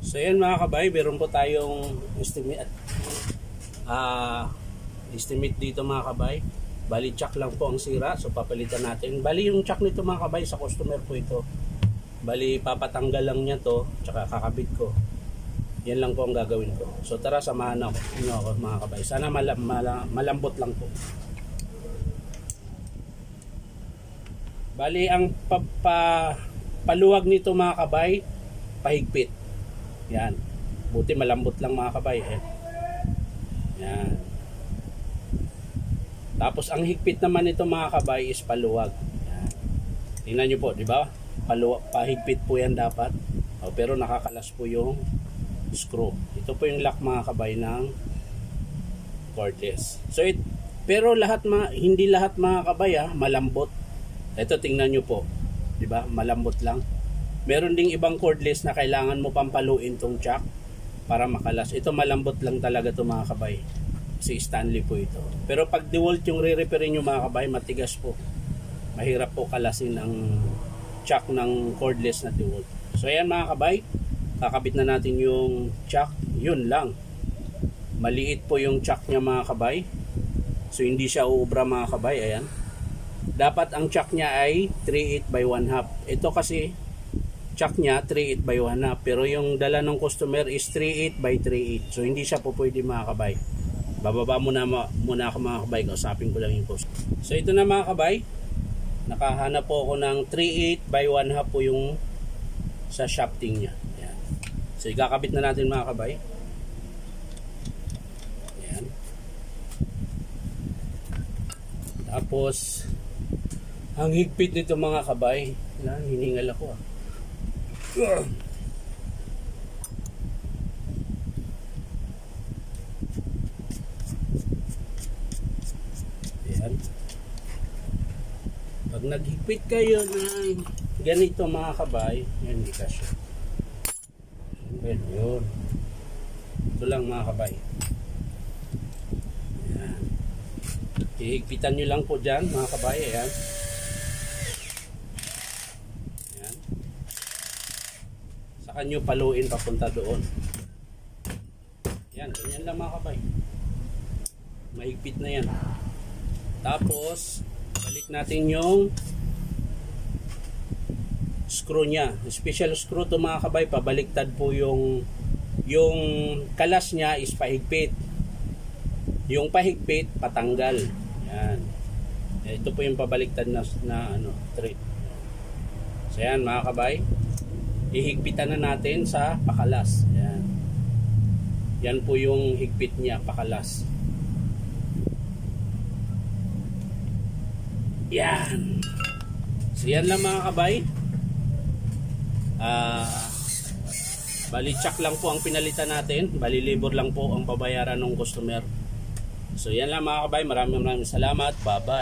So yan mga kabay, meron po tayong estimate dito mga kabay. Bali chuck lang po ang sira, so papalitan natin. Bali yung chuck nito mga kabay sa customer po ito. Bali papatanggal lang niya to, tsaka kakabit ko. Yan lang po ang gagawin ko. So tara, samahan ako mga kabay. Sana malambot lang po. Bali ang paluwag nito mga kabay, pahigpit. Yan. Buti malambot lang mga kabay eh. Yan. Tapos ang higpit naman nito mga kabay is paluwag. Yan. Tingnan nyo po, di ba? Pahigpit po yan dapat. Pero nakakalas po yung screw. Ito po yung lock mga kabay ng cordless. So pero hindi lahat mga kabay malambot. Ito tingnan nyo po. Di ba? Malambot lang. Meron ding ibang cordless na kailangan mo pampaluin tong chuck para makalas. Ito malambot lang talaga to mga kabay. Si Stanley po ito. Pero pag DeWalt yung re-repairin nyo mga kabay, matigas po. Mahirap po kalasin ang chuck ng cordless na DeWalt. So ayan mga kabay, kakabit na natin yung chuck. Yun lang. Maliit po yung chuck niya mga kabay. So hindi siya uubra mga kabay. Ayan. Dapat ang chuck niya ay 3/8 by 1/2. Ito kasi chuck niya 3/8 by 1/2, pero yung dala ng customer is 3/8 by 3/8. So hindi siya po pwede mga kabay. Bababa muna ako mga kabay, kausapin ko lang yung customer. So ito na mga kabay, nakahanap po ako ng 3/8 by 1/2 po yung sa shafting niya. Ayan. So ikakabit na natin mga kabay. Ayan. Tapos ang higpit nito mga kabay, hiningal ako Ayan. Pag naghigpit kayo ng ganito mga kabay, yan, hindi kasya. Yun. Ito lang mga kabay. Ayan. Ihigpitan nyo lang po dyan mga kabay. Ayan. Saka nyo paluin papunta doon. Yan, ganyan lang mga kabay. Mahigpit na yan. Tapos balik natin yung screw nya. Special screw to mga kabay. Pabaliktad po yung kalas nya is pahigpit. Yung pahigpit patanggal. Yan. Ito po yung pabaliktad na thread. So yan mga kabay, ihigpitan na natin sa pakalas. Yan. Yan po yung higpit niya, pakalas. Yan. So yan lang mga kabay. Bali chuck lang po ang pinalitan natin. Bali labor lang po ang pabayaran ng customer. So yan lang mga kabay. Maraming salamat. Bye bye.